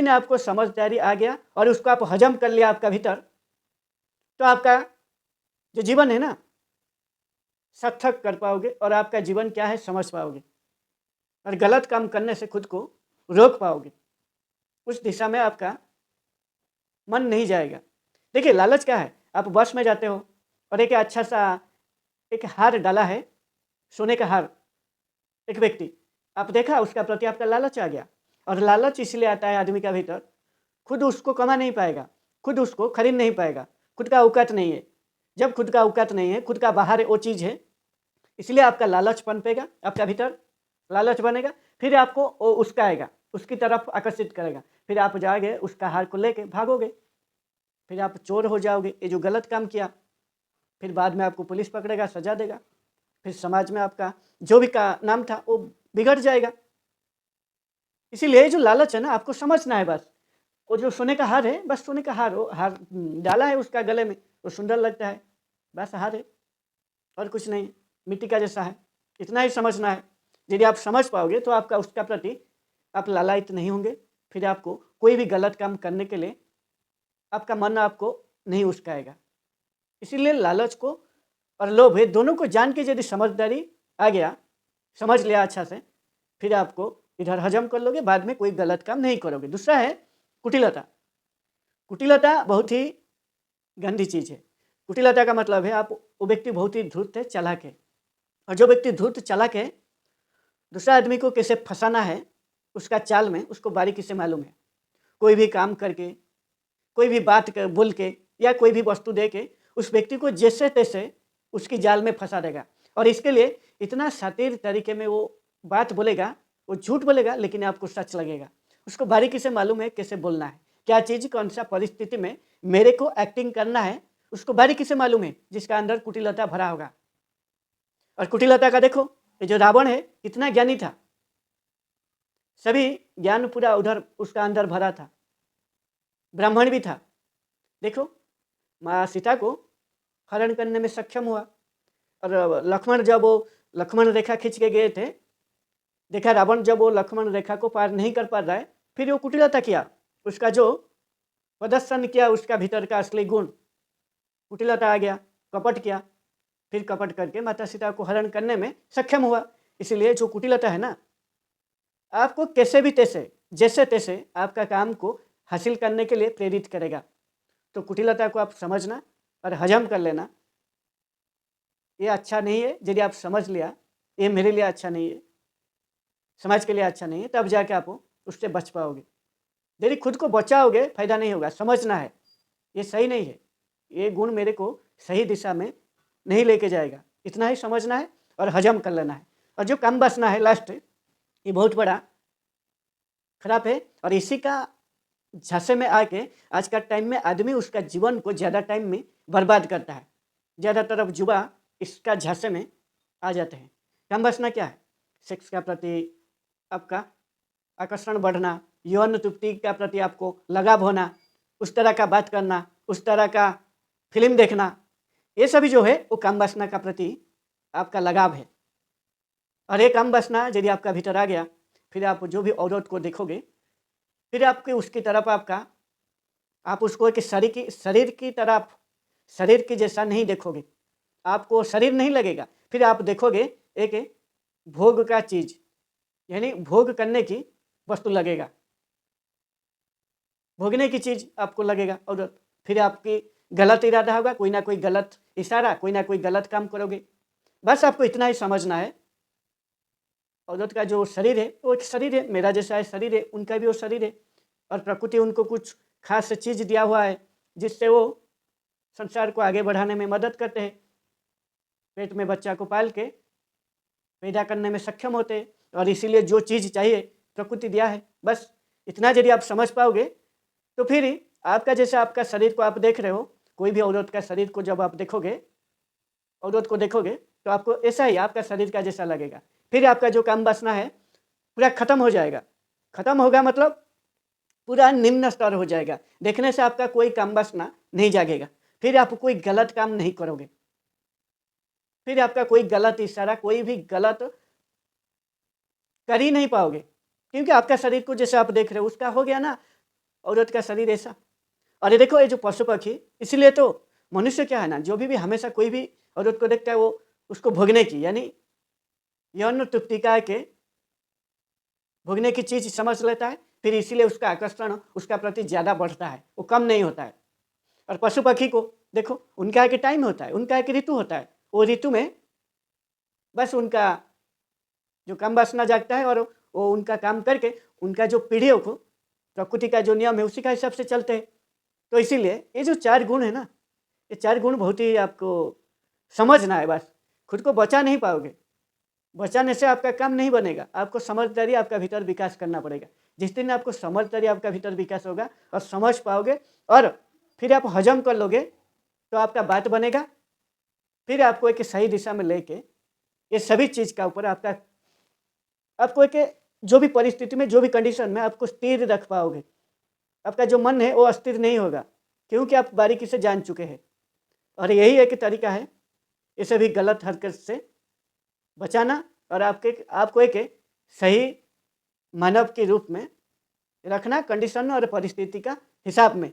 ने आपको समझदारी आ गया और उसको आप हजम कर लिया आपका भीतर, तो आपका जो जीवन है ना सार्थक कर पाओगे और आपका जीवन क्या है समझ पाओगे और गलत काम करने से खुद को रोक पाओगे। उस दिशा में आपका मन नहीं जाएगा। देखिए लालच क्या है, आप बस में जाते हो और एक अच्छा सा एक हार डाला है, सोने का हार, एक व्यक्ति, आप देखा उसका प्रति आपका लालच आ गया। और लालच इसलिए आता है आदमी का भीतर, खुद उसको कमा नहीं पाएगा, खुद उसको खरीद नहीं पाएगा, खुद का औकात नहीं है। जब खुद का औकात नहीं है, खुद का बाहर वो चीज़ है, इसलिए आपका लालच पनपेगा, आपका भीतर लालच बनेगा, फिर आपको वो उसका आएगा, उसकी तरफ आकर्षित करेगा, फिर आप जाओगे उसका हार को लेके भागोगे, फिर आप चोर हो जाओगे, ये जो गलत काम किया, फिर बाद में आपको पुलिस पकड़ेगा, सजा देगा, फिर समाज में आपका जो भी का नाम था वो बिगड़ जाएगा। इसीलिए जो लालच है ना, आपको समझना है बस। वो जो सोने का हार है, बस सोने का हार, वो हार डाला है उसका गले में, वो सुंदर लगता है, बस हार है और कुछ नहीं, मिट्टी का जैसा है, इतना ही समझना है। यदि आप समझ पाओगे तो आपका उसका प्रति आप लालायित नहीं होंगे, फिर आपको कोई भी गलत काम करने के लिए आपका मन आपको नहीं उस्काएगा। इसीलिए लालच को और लोभ है दोनों को जान के यदि समझदारी आ गया, समझ लिया अच्छा से, फिर आपको इधर हजम कर लोगे, बाद में कोई गलत काम नहीं करोगे। दूसरा है कुटिलता। कुटिलता बहुत ही गंदी चीज़ है। कुटिलता का मतलब है आप वो व्यक्ति बहुत ही धूर्त है, चालाक है, और जो व्यक्ति धूर्त चालाक है, दूसरा आदमी को कैसे फंसाना है उसका चाल में उसको बारीकी से मालूम है। कोई भी काम करके, कोई भी बात कर बोल के या कोई भी वस्तु दे के उस व्यक्ति को जैसे तैसे उसकी जाल में फंसा देगा। और इसके लिए इतना शातिर तरीके में वो बात बोलेगा, वो झूठ बोलेगा लेकिन आपको सच लगेगा। उसको बारीकी से मालूम है कैसे बोलना है, क्या चीज़ कौन सा परिस्थिति में मेरे को एक्टिंग करना है, उसको बारीकी से मालूम है, जिसका अंदर कुटिलता भरा होगा। और कुटिलता का देखो, ये जो रावण है कितना ज्ञानी था, सभी ज्ञान पूरा उधर उसका अंदर भरा था, ब्राह्मण भी था। देखो माँ सीता को हरण करने में सक्षम हुआ, और लक्ष्मण जब वो लक्ष्मण रेखा खींच के गए थे, देखा रावण जब वो लक्ष्मण रेखा को पार नहीं कर पा रहा है, फिर वो कुटिलता किया, उसका जो प्रदर्शन किया उसका भीतर का असली गुण, कुटिलता आ गया, कपट किया, फिर कपट करके माता सीता को हरण करने में सक्षम हुआ। इसलिए जो कुटिलता है ना, आपको कैसे भी तैसे जैसे तैसे आपका काम को हासिल करने के लिए प्रेरित करेगा। तो कुटिलता को आप समझना और हजम कर लेना, ये अच्छा नहीं है। यदि आप समझ लिया ये मेरे लिए अच्छा नहीं है, समाज के लिए अच्छा नहीं है, तब जाके आप उससे बच पाओगे। यदि खुद को बचाओगे फायदा नहीं होगा। समझना है ये सही नहीं है, ये गुण मेरे को सही दिशा में नहीं लेके जाएगा, इतना ही समझना है और हजम कर लेना है। और जो काम बसना है लास्ट, ये बहुत बड़ा खराब है, और इसी का झांसे में आके आज का टाइम में आदमी उसका जीवन को ज़्यादा टाइम में बर्बाद करता है। ज़्यादातर अब युवा इसका झांसे में आ जाते हैं। काम बसना क्या है? सेक्स का प्रति आपका आकर्षण बढ़ना, यौन तृप्ति का प्रति आपको लगाव होना, उस तरह का बात करना, उस तरह का फिल्म देखना, ये सभी जो है वो काम वासना का प्रति आपका लगाव है। और ये काम वासना यदि आपका भीतर आ गया, फिर आप जो भी औरत को देखोगे, फिर आपके उसकी तरफ आपका आप उसको एक शरीर की तरफ, शरीर की जैसा नहीं देखोगे, आपको शरीर नहीं लगेगा, फिर आप देखोगे एक भोग का चीज़, यानी भोग करने की वस्तु लगेगा, भोगने की चीज़ आपको लगेगा औरत। फिर आपकी गलत इरादा होगा, कोई ना कोई गलत इशारा, कोई ना कोई गलत काम करोगे। बस आपको इतना ही समझना है, औरत का जो शरीर है वो एक शरीर है, मेरा जैसा है शरीर है, उनका भी वो शरीर है, और प्रकृति उनको कुछ खास चीज़ दिया हुआ है जिससे वो संसार को आगे बढ़ाने में मदद करते हैं, पेट में बच्चा को पाल के पैदा करने में सक्षम होते हैं, और इसीलिए जो चीज़ चाहिए प्रकृति दिया है। बस इतना यदि आप समझ पाओगे तो फिर आपका जैसे आपका शरीर को आप देख रहे हो, कोई भी औरत का शरीर को जब आप देखोगे, औरत को देखोगे तो आपको ऐसा ही आपका शरीर का जैसा लगेगा। फिर आपका जो काम वासना है पूरा खत्म हो जाएगा। खत्म होगा मतलब पूरा निम्न स्तर हो जाएगा, देखने से आपका कोई काम वासना नहीं जागेगा। फिर आप कोई गलत काम नहीं करोगे, फिर आपका कोई गलत इशारा, कोई भी गलत कर ही नहीं पाओगे, क्योंकि आपका शरीर को जैसे आप देख रहे हो उसका हो गया ना, औरत का शरीर ऐसा। अरे देखो ये जो पशु पक्षी, इसलिए तो मनुष्य क्या है ना, जो भी हमेशा कोई भी औरत को देखता है वो उसको भोगने की, यानी यौन तृप्तिका के भोगने की चीज़ समझ लेता है, फिर इसीलिए उसका आकर्षण उसका प्रति ज़्यादा बढ़ता है, वो कम नहीं होता है। और पशु पक्षी को देखो, उनका एक टाइम होता है, उनका एक ऋतु होता है, वो ऋतु में बस उनका जो काम वासना जागता है और वो उनका काम करके उनका जो पीढ़ियों को प्रकृति का जो नियम है उसी का हिसाब से चलते हैं। तो इसीलिए ये जो 4 गुण है ना, ये 4 गुण बहुत ही आपको समझना है बस, खुद को बचा नहीं पाओगे। बचाने से आपका काम नहीं बनेगा, आपको समझदारी आपका भीतर विकास करना पड़ेगा। जिस दिन आपको समझदारी आपका भीतर विकास होगा और समझ पाओगे और फिर आप हजम कर लोगे तो आपका बात बनेगा, फिर आपको एक सही दिशा में लेके ये सभी चीज़ का ऊपर आपको एक जो भी परिस्थिति में, जो भी कंडीशन में आपको स्थिर रख पाओगे। आपका जो मन है वो अस्थिर नहीं होगा, क्योंकि आप बारीकी से जान चुके हैं। और यही एक तरीका है ये सभी गलत हरकत से बचाना और आपको एक सही मानव के रूप में रखना, कंडीशन और परिस्थिति का हिसाब में।